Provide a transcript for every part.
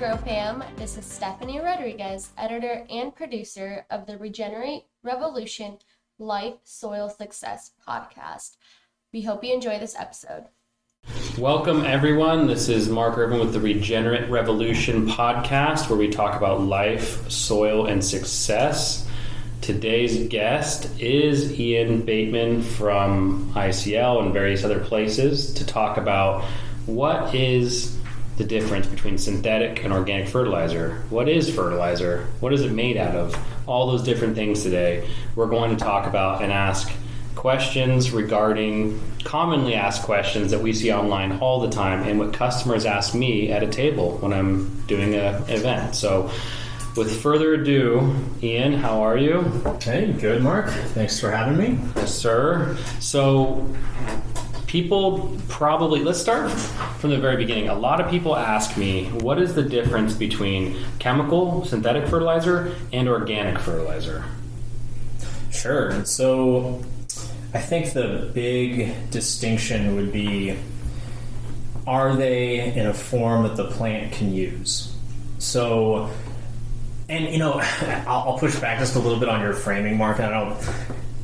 GreenGro fam, this is Stephanie Rodriguez, editor and producer of the Regenerate Revolution Life Soil Success podcast. We hope you enjoy this episode. Welcome everyone. This is Mark Irvin with the Regenerate Revolution podcast, where we talk about life, soil, and success. Today's guest is Ian Batemen from ICL and various other places to talk about what is the difference between synthetic and organic fertilizer. What is fertilizer? What is it made out of? All those different things today. We're going to talk about and ask questions regarding commonly asked questions that we see online all the time and what customers ask me at a table when I'm doing an event. So with further ado, Ian, how are you? Hey, good, Mark. Thanks for having me. Yes, sir. So people probably, let's start from the very beginning. A lot of people ask me, what is the difference between chemical, synthetic fertilizer, and organic fertilizer? Sure. So I think the big distinction would be, are they in a form that the plant can use? So, and I'll push back just a little bit on your framing, Mark. I don't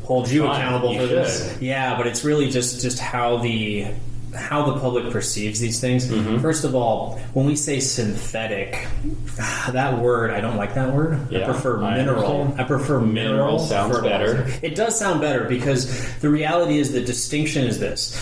hold you accountable for this. Yeah, but it's really just how the public perceives these things. Mm-hmm. First of all, when we say synthetic, that word, I don't like that word. Yeah, I prefer mineral. I prefer mineral. Sounds fertilizer. Better. It does sound better because the reality is the distinction is this.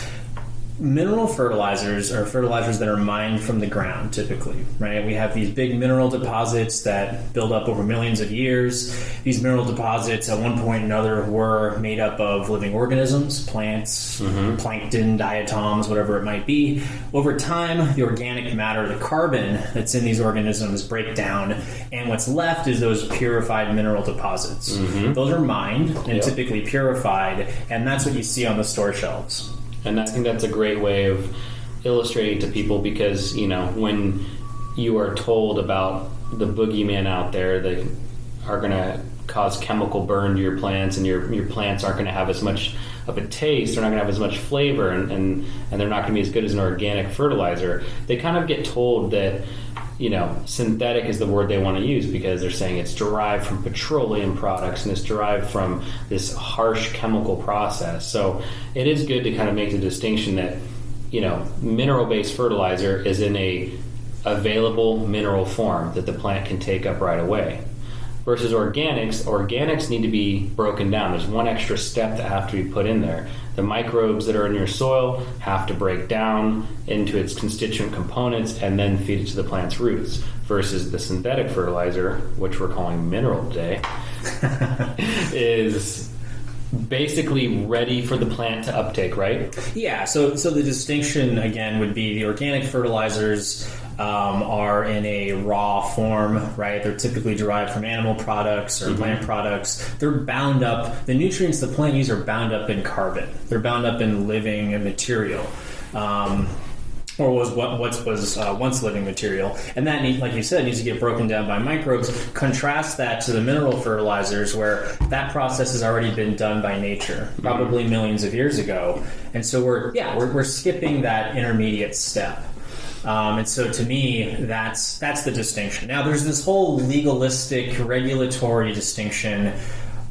Mineral fertilizers are fertilizers that are mined from the ground, typically, right? We have these big mineral deposits that build up over millions of years. These mineral deposits, at one point or another, were made up of living organisms, plants, plankton, diatoms, whatever it might be. Over time, the organic matter, the carbon that's in these organisms, break down, and what's left is those purified mineral deposits. Mm-hmm. Those are mined and typically purified, and that's what you see on the store shelves. And I think that's a great way of illustrating to people because, when you are told about the boogeyman out there that are going to cause chemical burn to your plants and your plants aren't going to have as much of a taste, they're not going to have as much flavor, and they're not going to be as good as an organic fertilizer, they kind of get told that synthetic is the word they want to use because they're saying it's derived from petroleum products and it's derived from this harsh chemical process. So it is good to kind of make the distinction that, mineral-based fertilizer is in a available mineral form that the plant can take up right away. Versus organics need to be broken down. There's one extra step that have to be put in there. The microbes that are in your soil have to break down into its constituent components and then feed it to the plant's roots. Versus the synthetic fertilizer, which we're calling mineral today, is basically ready for the plant to uptake, right? Yeah, so the distinction, again, would be the organic fertilizers are in a raw form, right? They're typically derived from animal products or plant products. They're bound up, the nutrients the plant uses are bound up in carbon. They're bound up in living material. Or was once living material. And that, like you said, needs to get broken down by microbes. Contrast that to the mineral fertilizers where that process has already been done by nature, probably millions of years ago. And so we're skipping that intermediate step. And so to me, that's the distinction. Now, there's this whole legalistic regulatory distinction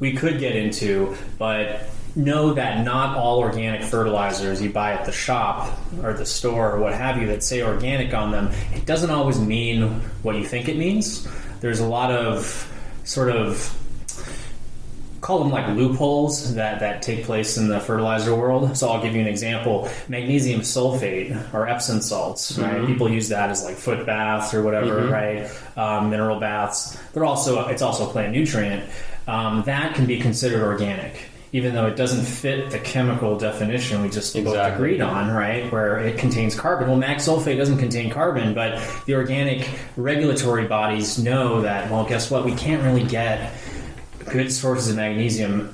we could get into, but know that not all organic fertilizers you buy at the shop or the store or what have you that say organic on them, it doesn't always mean what you think it means. There's a lot of sort of, call them like loopholes that take place in the fertilizer world. So I'll give you an example. Magnesium sulfate or Epsom salts, right? People use that as like foot baths or whatever, right? Mineral baths. It's also a plant nutrient. That can be considered organic, even though it doesn't fit the chemical definition we just both agreed on, right, where it contains carbon. Well, mag sulfate doesn't contain carbon, but the organic regulatory bodies know that, well, guess what? We can't really get good sources of magnesium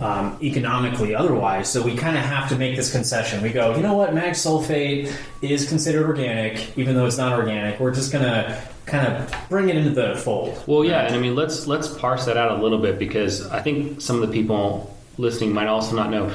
economically otherwise, so we kind of have to make this concession. We go, you know what, mag sulfate is considered organic, even though it's not organic. We're just going to kind of bring it into the fold. Well, yeah, and I mean, let's parse that out a little bit because I think some of the people listening might also not know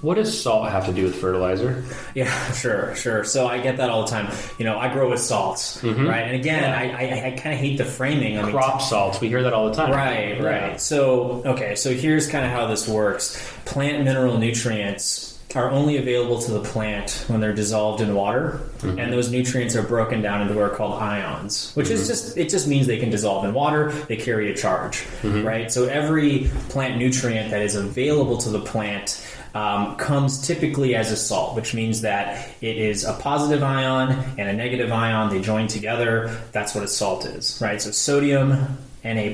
What does salt have to do with fertilizer? Yeah, sure. So I get that all the time. I grow with salts, right? And again, I kind of hate the framing. Crop salts, we hear that all the time. Right. So here's kind of how this works. Plant mineral nutrients are only available to the plant when they're dissolved in water, and those nutrients are broken down into what are called ions, which is just means they can dissolve in water. They carry a charge, right? So every plant nutrient that is available to the plant comes typically as a salt, which means that it is a positive ion and a negative ion. They join together. That's what a salt is, right? So sodium, Na+,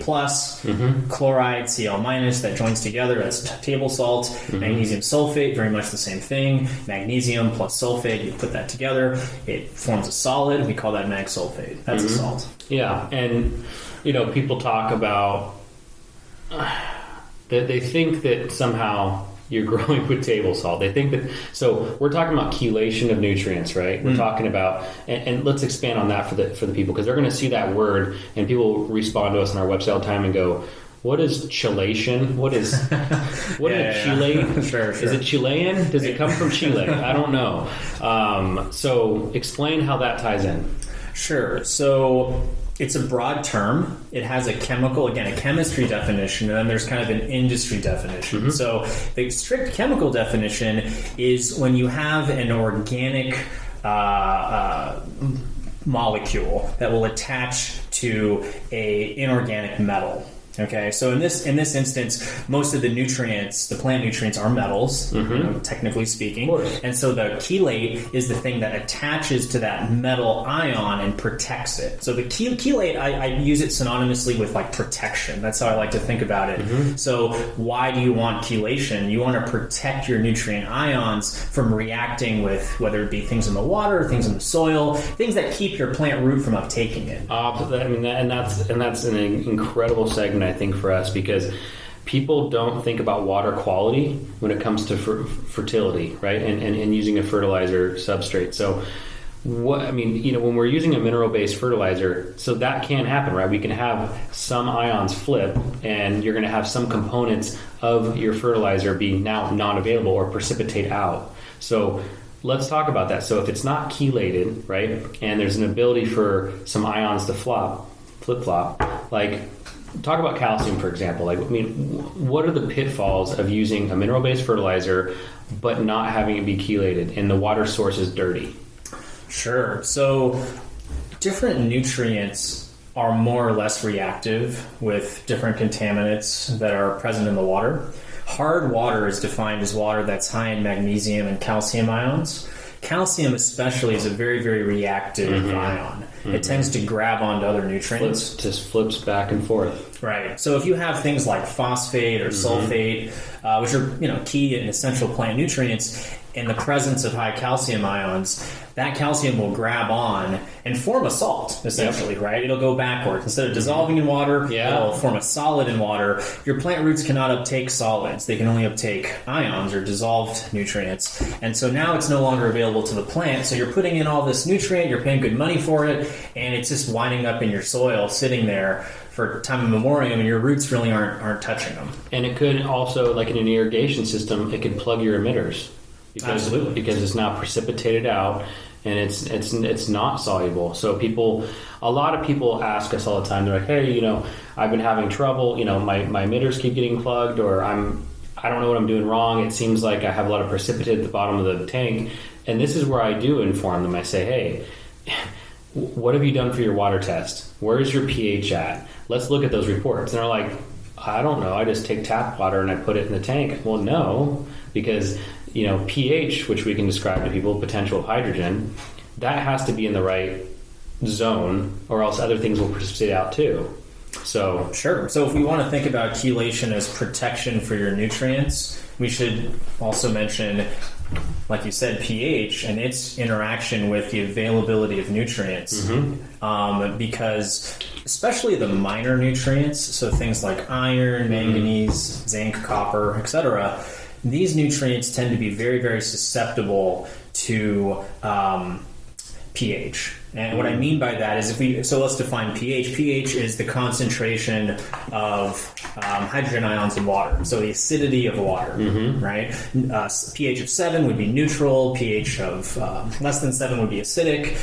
chloride, Cl-, that joins together, that's table salt. Magnesium sulfate, very much the same thing. Magnesium plus sulfate, you put that together, it forms a solid. We call that mag sulfate. That's a salt. Yeah, and people talk about that they think that somehow you're growing with table salt. They think that, so we're talking about chelation of nutrients, right? We're talking about, and let's expand on that for the people, because they're going to see that word, and people respond to us on our website all the time and go, what is chelation? What is chelate? Sure. Is it Chilean? Does it come from Chile? I don't know. So explain how that ties in. Sure. So it's a broad term. It has a chemistry definition, and then there's kind of an industry definition. So the strict chemical definition is when you have an organic molecule that will attach to a inorganic metal. Okay, so in this instance, most of the nutrients, the plant nutrients, are metals, technically speaking. And so the chelate is the thing that attaches to that metal ion and protects it. So the chelate, I use it synonymously with like protection. That's how I like to think about it. So why do you want chelation? You want to protect your nutrient ions from reacting with whether it be things in the water, things in the soil, things that keep your plant root from uptaking it. That's an incredible segment, I think, for us, because people don't think about water quality when it comes to fertility, right? And using a fertilizer substrate. So when we're using a mineral-based fertilizer, so that can happen, right? We can have some ions flip, and you're going to have some components of your fertilizer be now non-available or precipitate out. So let's talk about that. So if it's not chelated, right, and there's an ability for some ions to flip-flop, like talk about calcium, for example. What are the pitfalls of using a mineral-based fertilizer but not having it be chelated and the water source is dirty? Sure. So different nutrients are more or less reactive with different contaminants that are present in the water. Hard water is defined as water that's high in magnesium and calcium ions. Calcium especially is a very, very reactive ion. It tends to grab onto other nutrients. Just flips back and forth. Right. So if you have things like phosphate or sulfate, which are key and essential plant nutrients, in the presence of high calcium ions, that calcium will grab on and form a salt, essentially, right? It'll go backwards. Instead of dissolving in water, it'll form a solid in water. Your plant roots cannot uptake solids. They can only uptake ions or dissolved nutrients. And so now it's no longer available to the plant. So you're putting in all this nutrient, you're paying good money for it, and it's just winding up in your soil, sitting there for time immemorial, and your roots really aren't touching them. And it could also, like in an irrigation system, it could plug your emitters. Because it's now precipitated out and it's not soluble. So a lot of people ask us all the time. They're like, hey, I've been having trouble. My emitters keep getting plugged, or I don't know what I'm doing wrong. It seems like I have a lot of precipitate at the bottom of the tank. And this is where I do inform them. I say, hey, what have you done for your water test? Where is your pH at? Let's look at those reports. And they're like, I don't know. I just take tap water and I put it in the tank. Well, no, because pH, which we can describe to people, potential of hydrogen, that has to be in the right zone, or else other things will precipitate out too. So sure. So if we want to think about chelation as protection for your nutrients, we should also mention, like you said, pH and its interaction with the availability of nutrients. Because especially the minor nutrients, so things like iron, manganese, zinc, copper, etc., these nutrients tend to be very, very susceptible to pH. And what I mean by that is so let's define pH. pH is the concentration of hydrogen ions in water. So the acidity of water, right? pH of 7 would be neutral. pH of less than 7 would be acidic.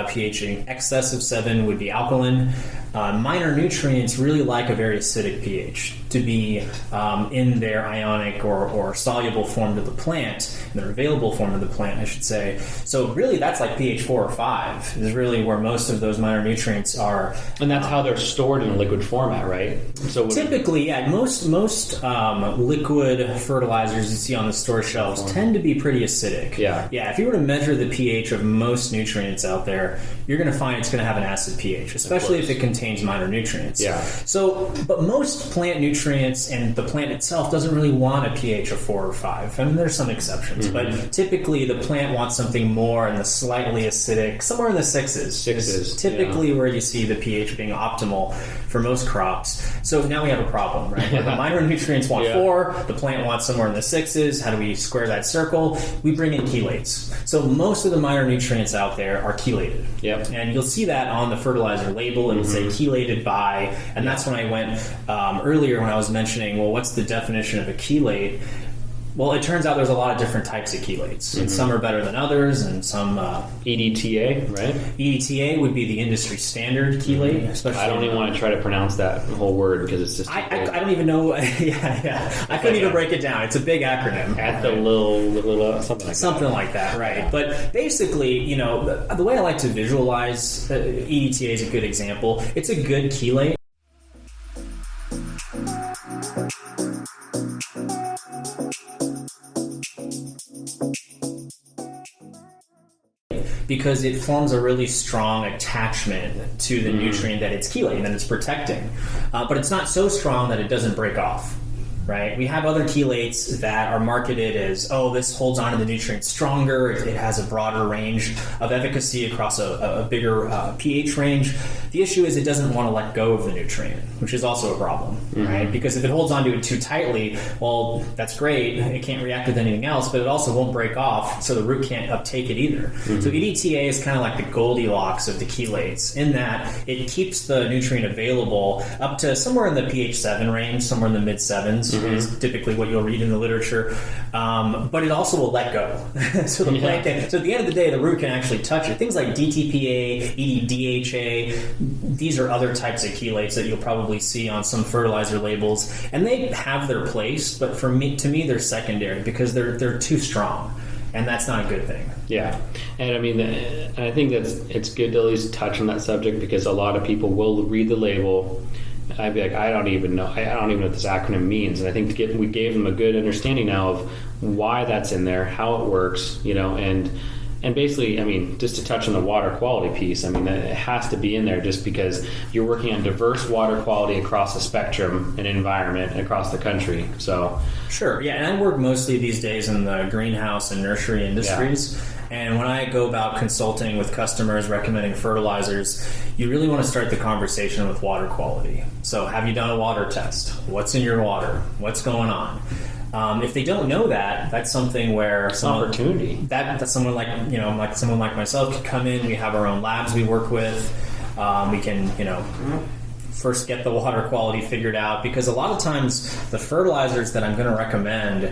pH in excess of 7 would be alkaline. Minor nutrients really like a very acidic pH to be in their ionic or soluble form to the plant, in their available form to the plant, I should say. So really that's like pH 4 or 5 is really where most of those minor nutrients are. And that's how they're stored in a liquid format, right? So typically, yeah, most liquid fertilizers you see on the store shelves tend to be pretty acidic. Yeah. If you were to measure the pH of most nutrients out there, you're going to find it's going to have an acid pH, especially if it contains minor nutrients. Yeah. So, but most plant nutrients and the plant itself doesn't really want a pH of 4 or 5. I mean, there's some exceptions, but typically the plant wants something more in the slightly acidic, somewhere in the 6s. Sixes, Typically where you see the pH being optimal for most crops. So now we have a problem, right? The minor nutrients want 4, the plant wants somewhere in the 6s. How do we square that circle? We bring in chelates. So most of the minor nutrients out there are chelated. Yep. And you'll see that on the fertilizer label. It'll say chelated by, and that's when I went earlier when I was mentioning, well, what's the definition of a chelate? Well, it turns out there's a lot of different types of chelates, and some are better than others, and some... EDTA, right? EDTA would be the industry standard chelate. Especially I don't even want to try to pronounce that whole word because it's just... I don't even know... I couldn't even break it down. It's a big acronym. At the little something like that. Something like that, right. But basically, the way I like to visualize EDTA is a good example. It's a good chelate. Because it forms a really strong attachment to the nutrient that it's chelating, that it's protecting. But it's not so strong that it doesn't break off, right? We have other chelates that are marketed as, this holds on to the nutrient stronger, it has a broader range of efficacy across a bigger pH range. The issue is it doesn't want to let go of the nutrient, which is also a problem, right? Because if it holds onto it too tightly, well, that's great. It can't react with anything else, but it also won't break off, so the root can't uptake it either. So EDTA is kind of like the Goldilocks of the chelates in that it keeps the nutrient available up to somewhere in the pH 7 range, somewhere in the mid 7s is typically what you'll read in the literature. But it also will let go. So the plant can, so at the end of the day, the root can actually touch it. Things like DTPA, EDDHA, these are other types of chelates that you'll probably see on some fertilizer labels, and they have their place, but to me they're secondary because they're too strong, and that's not a good thing. Yeah, and I mean, I think it's good to at least touch on that subject because a lot of people will read the label. I'd be like, I don't even know what this acronym means, and I think we gave them a good understanding now of why that's in there, how it works, and basically, I mean, just to touch on the water quality piece, I mean, it has to be in there just because you're working on diverse water quality across the spectrum and environment across the country. So sure, yeah, and I work mostly these days in the greenhouse and nursery industries. Yeah. And when I go about consulting with customers, recommending fertilizers, you really want to start the conversation with water quality. So have you done a water test? What's in your water? What's going on? If they don't know that, that's something where opportunity. That's someone like someone like myself could come in. We have our own labs we work with. We can first get the water quality figured out, because a lot of times the fertilizers that I'm going to recommend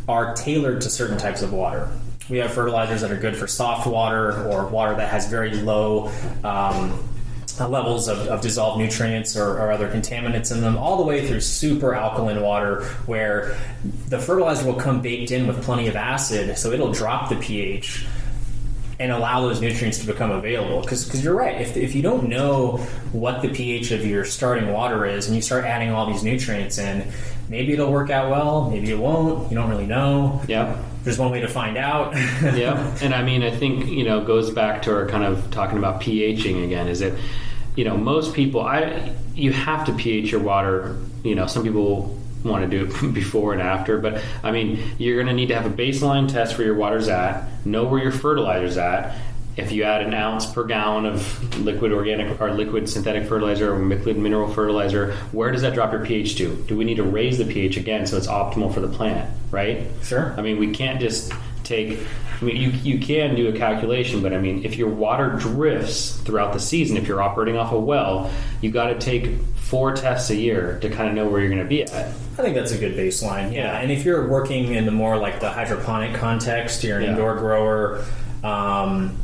are tailored to certain types of water. We have fertilizers that are good for soft water or water that has very low levels of dissolved nutrients or other contaminants in them, all the way through super alkaline water where the fertilizer will come baked in with plenty of acid, so it'll drop the pH and allow those nutrients to become available. Because you're right, if you don't know what the pH of your starting water is and you start adding all these nutrients in, maybe it'll work out well, maybe it won't, you don't really know. Yeah. There's one way to find out. Yeah, and I mean, I think, goes back to our kind of talking about pHing again, is that, most people, you have to pH your water. Some people want to do it before and after, but I mean, you're going to need to have a baseline test where your water's at, know where your fertilizer's at. If you add an ounce per gallon of liquid organic or liquid synthetic fertilizer or liquid mineral fertilizer, where does that drop your pH to? Do we need to raise the pH again so it's optimal for the plant, right? Sure. I mean, we can't just take, I mean, you can do a calculation, but I mean, if your water drifts throughout the season, if you're operating off a well, you got to take 4 tests a year to kind of know where you're going to be at. I think that's a good baseline. Yeah. And if you're working in the more like the hydroponic context, you're an indoor grower,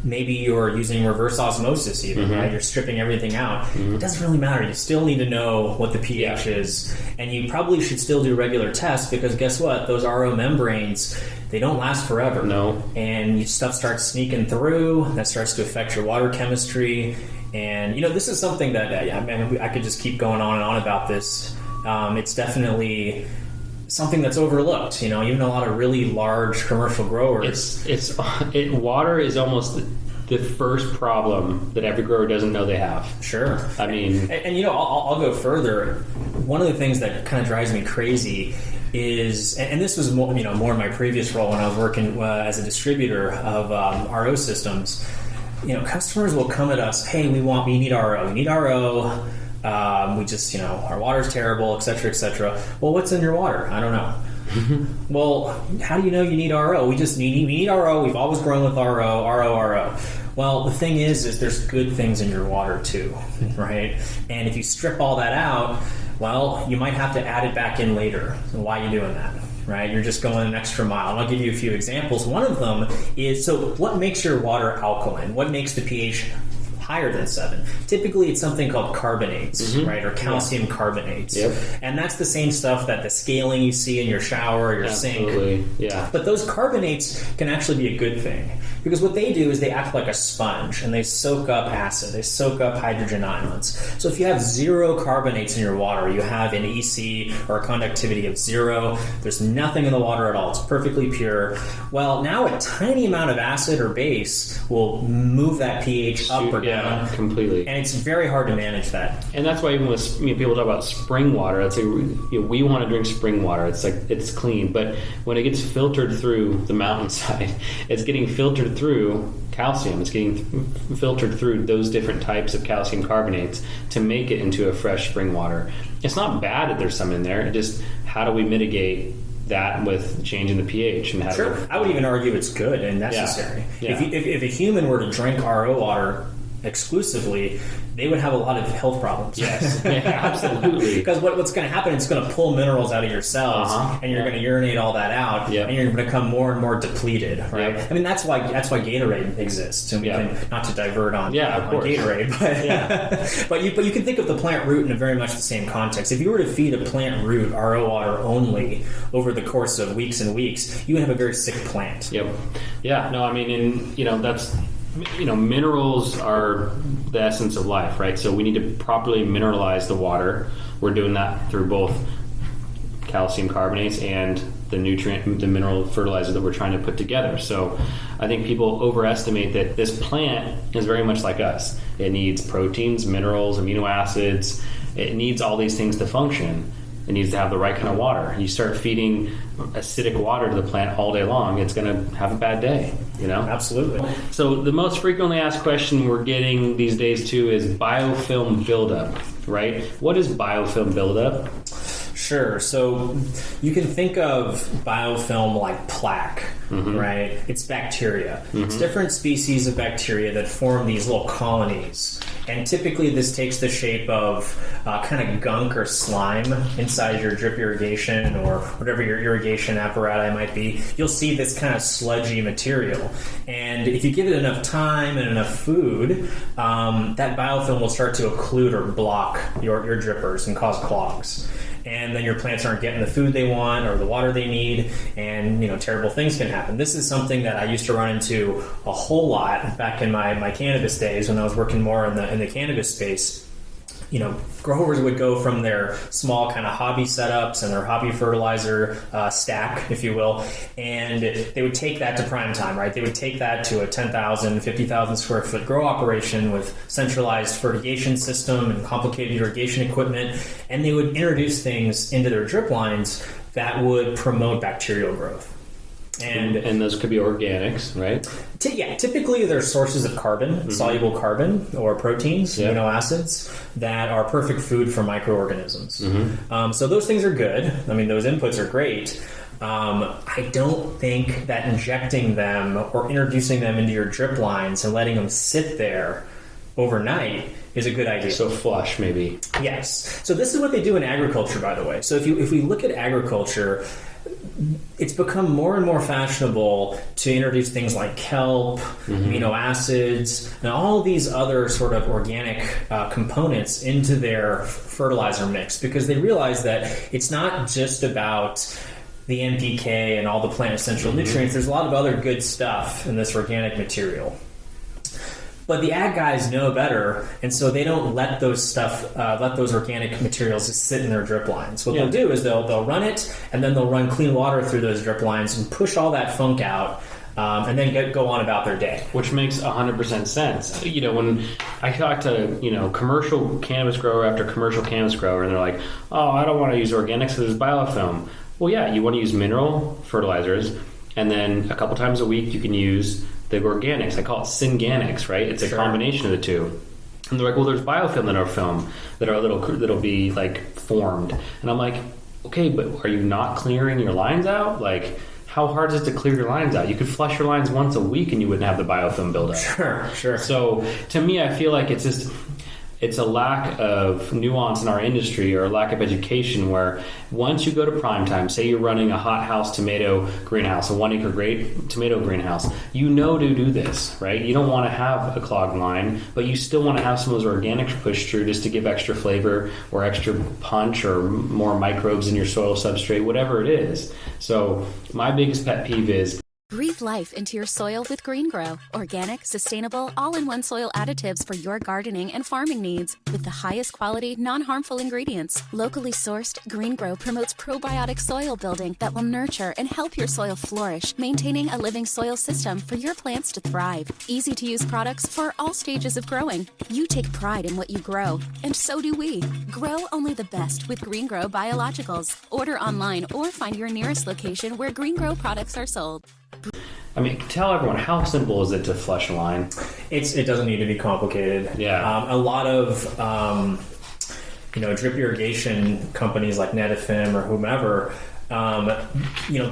maybe you're using reverse osmosis even, right? You're stripping everything out. It doesn't really matter. You still need to know what the pH is. And you probably should still do regular tests because guess what? Those RO membranes, they don't last forever. No. And stuff starts sneaking through. That starts to affect your water chemistry. And, you know, this is something that I could just keep going on and on about this. It's definitely something that's overlooked. You know, even a lot of really large commercial growers. Water is almost the first problem that every grower doesn't know they have. Sure. I mean, and you know, I'll go further. One of the things that kind of drives me crazy is, and this was more in my previous role when I was working as a distributor of RO systems. You know, customers will come at us, hey, we need RO. We need RO. We just, our water's terrible, et cetera, et cetera. Well, what's in your water? I don't know. Well, how do you know you need RO? We need RO. We've always grown with RO. Well, the thing is there's good things in your water too, right? And if you strip all that out, well, you might have to add it back in later. So why are you doing that? Right? You're just going an extra mile. And I'll give you a few examples. One of them is, so what makes your water alkaline? What makes the pH higher than 7? Typically, it's something called carbonates, right? Or calcium carbonates. Yep. And that's the same stuff that the scaling you see in your shower or your sink. Yeah. But those carbonates can actually be a good thing. Because what they do is they act like a sponge and they soak up acid. They soak up hydrogen ions. So if you have 0 carbonates in your water, you have an EC or a conductivity of 0. There's nothing in the water at all. It's perfectly pure. Well, now a tiny amount of acid or base will move that pH up or down. Completely. And it's very hard to manage that. And that's why even with people talk about spring water, it's like, we want to drink spring water. It's like it's clean, but when it gets filtered through the mountainside, it's getting filtered through calcium. It's getting filtered through those different types of calcium carbonates to make it into a fresh spring water. It's not bad that there's some in there. It just, how do we mitigate that with changing the pH? And how I would even argue it's good and necessary. Yeah. If a human were to drink RO water exclusively, they would have a lot of health problems. Yes, absolutely. Because what's going to happen, it's going to pull minerals out of your cells, and you're going to urinate all that out, and you're going to become more and more depleted, right? Yep. I mean, that's why Gatorade exists, and we can, not to divert on, on Gatorade, but but you can think of the plant root in a very much the same context. If you were to feed a plant root RO water only over the course of weeks and weeks, you would have a very sick plant. Yep. Yeah. No, I mean, that's. Minerals are the essence of life, right? So we need to properly mineralize the water. We're doing that through both calcium carbonates and the mineral fertilizer that we're trying to put together. So I think people overestimate that this plant is very much like us. It needs proteins, minerals, amino acids. It needs all these things to function. It needs to have the right kind of water. You start feeding acidic water to the plant all day long, it's going to have a bad day, Absolutely. So the most frequently asked question we're getting these days too is biofilm buildup, right? What is biofilm buildup? Sure. So you can think of biofilm like plaque, right? It's bacteria. It's different species of bacteria that form these little colonies. And typically this takes the shape of kind of gunk or slime inside your drip irrigation or whatever your irrigation apparatus might be. You'll see this kind of sludgy material. And if you give it enough time and enough food, that biofilm will start to occlude or block your drippers and cause clogs. And then your plants aren't getting the food they want or the water they need, and terrible things can happen. This is something that I used to run into a whole lot back in my cannabis days when I was working more in the cannabis space. Growers would go from their small kind of hobby setups and their hobby fertilizer stack, if you will, and they would take that to prime time, right? They would take that to a 10,000, 50,000 square foot grow operation with centralized fertigation system and complicated irrigation equipment, and they would introduce things into their drip lines that would promote bacterial growth. And those could be organics, right? Typically they're sources of carbon, soluble carbon or proteins, amino acids that are perfect food for microorganisms. So those things are good. I mean, those inputs are great. I don't think that injecting them or introducing them into your drip lines and letting them sit there overnight is a good idea. So flush, maybe. Yes. So this is what they do in agriculture, by the way. So if we look at agriculture, it's become more and more fashionable to introduce things like kelp, amino acids, and all these other sort of organic components into their fertilizer mix, because they realize that it's not just about the NPK and all the plant essential nutrients. There's a lot of other good stuff in this organic material. But the ag guys know better, and so they don't let those organic materials just sit in their drip lines. What they'll do is they'll run it, and then they'll run clean water through those drip lines and push all that funk out, and then go on about their day. Which makes 100% sense. When I talk to commercial cannabis grower after commercial cannabis grower, and they're like, "Oh, I don't want to use organics because there's biofilm." Well, yeah, you want to use mineral fertilizers, and then a couple times a week you can use the organics. I call it synganics, right? It's a combination of the two. And they're like, well, there's biofilm in our film that'll be like formed. And I'm like, okay, but are you not clearing your lines out? Like, how hard is it to clear your lines out? You could flush your lines once a week and you wouldn't have the biofilm buildup. Sure. So to me, I feel like it's a lack of nuance in our industry, or a lack of education, where once you go to prime time, say you're running a hothouse tomato greenhouse, a 1 acre tomato greenhouse, to do this, right? You don't want to have a clogged line, but you still want to have some of those organics pushed through just to give extra flavor or extra punch or more microbes in your soil substrate, whatever it is. So my biggest pet peeve is, breathe life into your soil with GreenGro. Organic, sustainable, all-in-one soil additives for your gardening and farming needs. With the highest quality, non-harmful ingredients. Locally sourced, GreenGro promotes probiotic soil building that will nurture and help your soil flourish, maintaining a living soil system for your plants to thrive. Easy-to-use products for all stages of growing. You take pride in what you grow, and so do we. Grow only the best with GreenGro Biologicals. Order online or find your nearest location where GreenGro products are sold. I mean, tell everyone, how simple is it to flush a line? It doesn't need to be complicated. Yeah. A lot of drip irrigation companies like Netafim or whomever,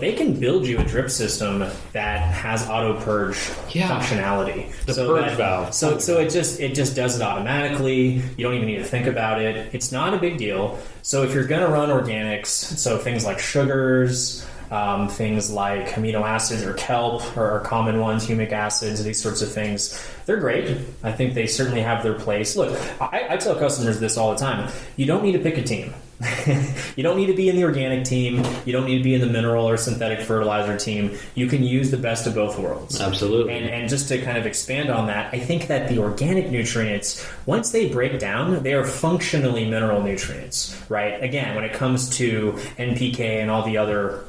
they can build you a drip system that has auto purge functionality. The purge valve. So it just does it automatically. You don't even need to think about it. It's not a big deal. So if you're going to run organics, so things like sugars, things like amino acids or kelp are common ones, humic acids, these sorts of things, they're great. I think they certainly have their place. Look, I tell customers this all the time. You don't need to pick a team. You don't need to be in the organic team. You don't need to be in the mineral or synthetic fertilizer team. You can use the best of both worlds. Absolutely. And just to kind of expand on that, I think that the organic nutrients, once they break down, they are functionally mineral nutrients, right? Again, when it comes to NPK and all the other...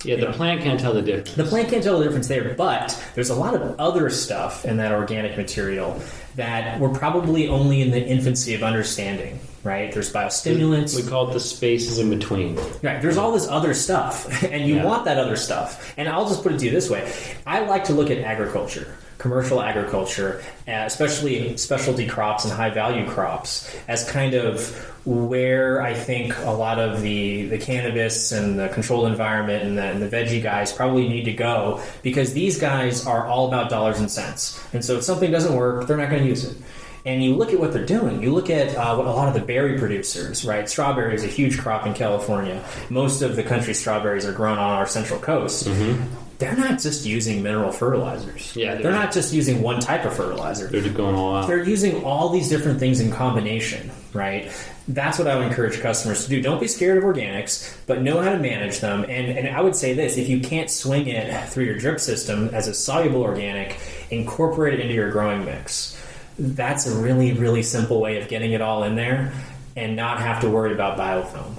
the plant can't tell the difference. The plant can't tell the difference there, but there's a lot of other stuff in that organic material that we're probably only in the infancy of understanding, right? There's biostimulants. We call it the spaces in between. Right. There's all this other stuff, and you want that other stuff. And I'll just put it to you this way. I like to look at agriculture, commercial agriculture, especially specialty crops and high-value crops, as kind of where I think a lot of the cannabis and the controlled environment and the veggie guys probably need to go, because these guys are all about dollars and cents. And so if something doesn't work, they're not going to use it. And you look at what they're doing. You look at what a lot of the berry producers, right? Strawberry is a huge crop in California. Most of the country's strawberries are grown on our central coast. Mm-hmm. They're not just using mineral fertilizers. Yeah, they're not just using one type of fertilizer. They're just going all out. They're using all these different things in combination, right? That's what I would encourage customers to do. Don't be scared of organics, but know how to manage them. And I would say this, if you can't swing it through your drip system as a soluble organic, incorporate it into your growing mix. That's a really, really simple way of getting it all in there and not have to worry about biofilm.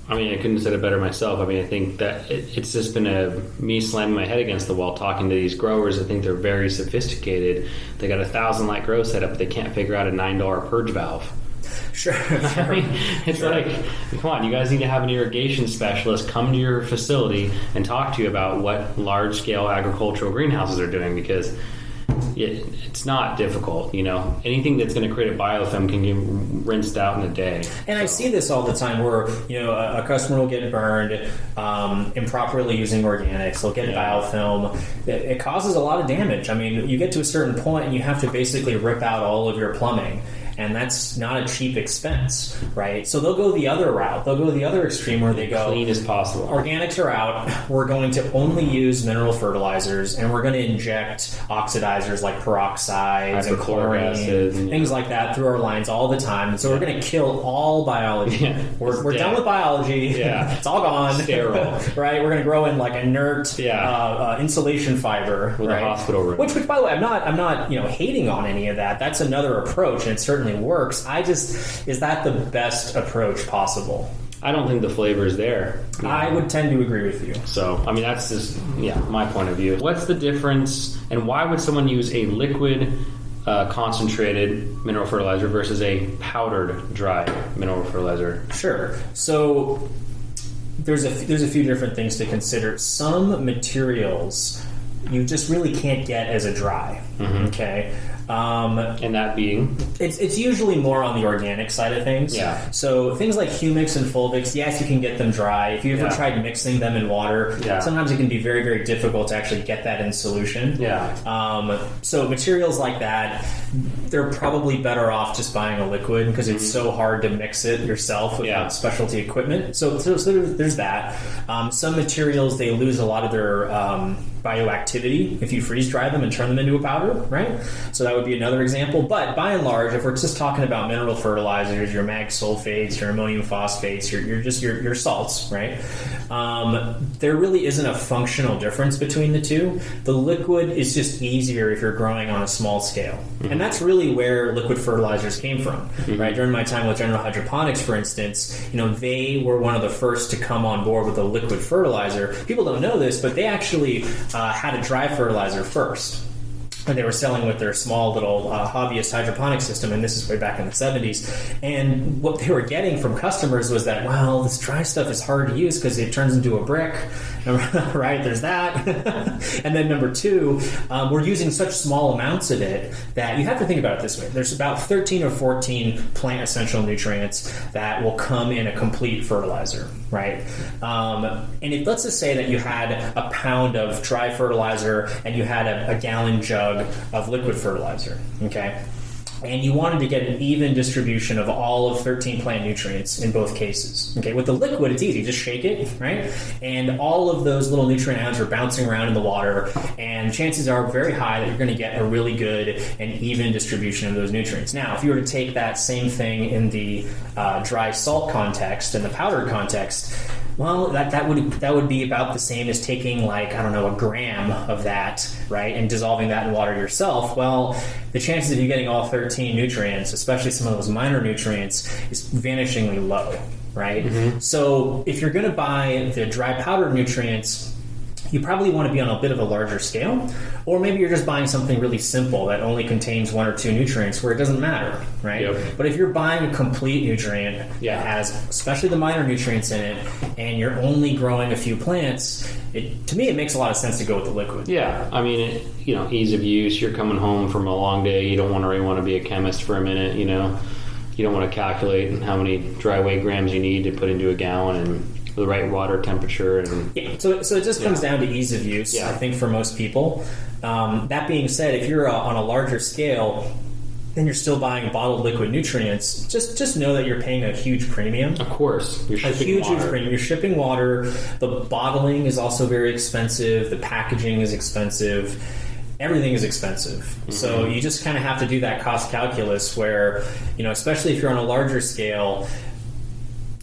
I mean, I couldn't have said it better myself. I mean, I think that it's just been me slamming my head against the wall talking to these growers. I think they're very sophisticated. They got 1,000 light grow set up, but they can't figure out a $9 purge valve. Sure. I mean, it's like, come on, you guys need to have an irrigation specialist come to your facility and talk to you about what large-scale agricultural greenhouses are doing, because it's not difficult. Anything that's going to create a biofilm can get rinsed out in a day. And I see this all the time where, a customer will get burned improperly using organics. They'll get biofilm. It causes a lot of damage. I mean, you get to a certain point and you have to basically rip out all of your plumbing. And that's not a cheap expense, right? So they'll go the other route. They'll go the other extreme where they go clean as possible. Organics are out. We're going to only use mineral fertilizers, and we're going to inject oxidizers like peroxides and chlorine, things like that through our lines all the time. And so we're going to kill all biology. Yeah, we're done with biology. Yeah. It's all gone. Sterile. Right? We're going to grow in like inert insulation fiber. With a hospital room. Which, by the way, I'm not hating on any of that. That's another approach, and it certainly works. Is that the best approach possible? I don't think the flavor is there. I would tend to agree with you. So, that's just, my point of view. What's the difference, and why would someone use a liquid concentrated mineral fertilizer versus a powdered dry mineral fertilizer? Sure. So, there's a few different things to consider. Some materials you just really can't get as a dry. Mm-hmm. Okay. And that being? It's usually more on the organic side of things. Yeah. So things like humics and fulvics, yes, you can get them dry. If you ever tried mixing them in water, sometimes it can be very, very difficult to actually get that in solution. Yeah. So materials like that, they're probably better off just buying a liquid because it's so hard to mix it yourself without specialty equipment. So there's that. Some materials, they lose a lot of their bioactivity if you freeze dry them and turn them into a powder, right? So that would be another example. But by and large, if we're just talking about mineral fertilizers, your mag sulfates, your ammonium phosphates, your salts, right? There really isn't a functional difference between the two. The liquid is just easier if you're growing on a small scale. Mm-hmm. And that's really where liquid fertilizers came from, right? During my time with General Hydroponics, for instance, they were one of the first to come on board with a liquid fertilizer. People don't know this, but they actually had a dry fertilizer first. And they were selling with their small little hobbyist hydroponic system, and this is way back in the 70s. And what they were getting from customers was that, well, this dry stuff is hard to use because it turns into a brick, right? There's that. And then number two, we're using such small amounts of it that you have to think about it this way. There's about 13 or 14 plant essential nutrients that will come in a complete fertilizer, right? And let's just say that you had a pound of dry fertilizer and you had a gallon jug of liquid fertilizer, okay? And you wanted to get an even distribution of all of 13 plant nutrients in both cases. Okay, with the liquid, it's easy. Just shake it, right? And all of those little nutrient ions are bouncing around in the water, and chances are very high that you're going to get a really good and even distribution of those nutrients. Now, if you were to take that same thing in the dry salt context and the powdered context, well, that would be about the same as taking a gram of that, right, and dissolving that in water yourself. Well, the chances of you getting all 13 nutrients, especially some of those minor nutrients, is vanishingly low, right? Mm-hmm. So if you're going to buy the dry powdered nutrients, you probably want to be on a bit of a larger scale, or maybe you're just buying something really simple that only contains 1 or 2 nutrients where it doesn't matter, right? Yep. But if you're buying a complete nutrient that has especially the minor nutrients in it, and you're only growing a few plants, to me it makes a lot of sense to go with the liquid. Yeah, ease of use. You're coming home from a long day. You don't really want to be a chemist for a minute. You don't want to calculate how many dry weight grams you need to put into a gallon and the right water temperature. So it just comes down to ease of use, I think, for most people. That being said, if you're on a larger scale, then you're still buying bottled liquid nutrients. Just know that you're paying a huge premium. Of course. You're shipping huge premium. You're shipping water. The bottling is also very expensive. The packaging is expensive. Everything is expensive. Mm-hmm. So you just kind of have to do that cost calculus where, especially if you're on a larger scale,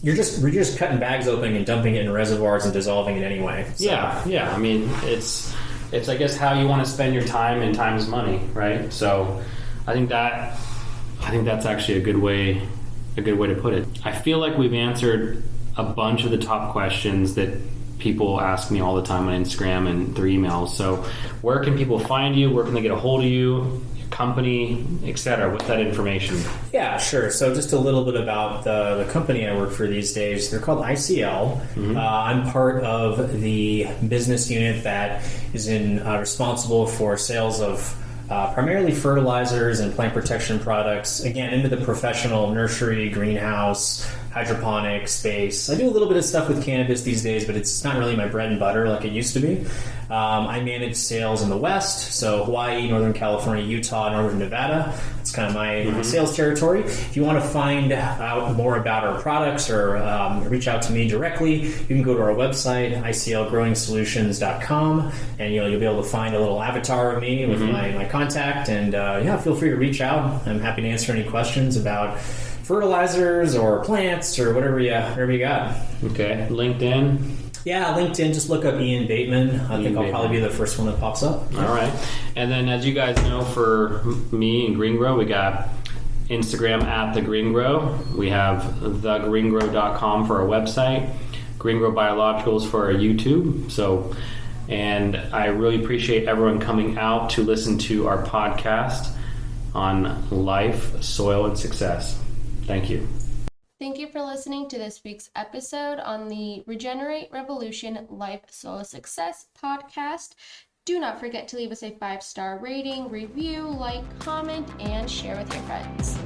we're just cutting bags open and dumping it in reservoirs and dissolving it anyway. So. Yeah. It's I guess how you want to spend your time, and time is money, right? So I think that's actually a good way to put it. I feel like we've answered a bunch of the top questions that people ask me all the time on Instagram and through emails. So where can people find you? Where can they get a hold of you? Company, etc. What's that information? Yeah, sure. So just a little bit about the company I work for these days. They're called ICL. Mm-hmm. I'm part of the business unit that is responsible for sales of primarily fertilizers and plant protection products, again, into the professional nursery, greenhouse, hydroponic space. I do a little bit of stuff with cannabis these days, but it's not really my bread and butter like it used to be. I manage sales in the West, so Hawaii, Northern California, Utah, Northern Nevada. It's kind of my sales territory. If you want to find out more about our products or reach out to me directly, you can go to our website, iclgrowingsolutions.com, and you'll be able to find a little avatar of me with my contact. And feel free to reach out. I'm happy to answer any questions about fertilizers or plants or whatever you got. Okay, LinkedIn. Yeah, LinkedIn, just look up Ian Batemen. I think I'll probably be the first one that pops up. All right. And then as you guys know, for me and GreenGro, we got Instagram at the GreenGro. We have thegreengrow.com for our website, GreenGro Biologicals for our YouTube. And I really appreciate everyone coming out to listen to our podcast on life, soil, and success. Thank you. Thank you for listening to this week's episode on the Regenerate Revolution Life Soil Success podcast. Do not forget to leave us a 5-star rating, review, like, comment, and share with your friends.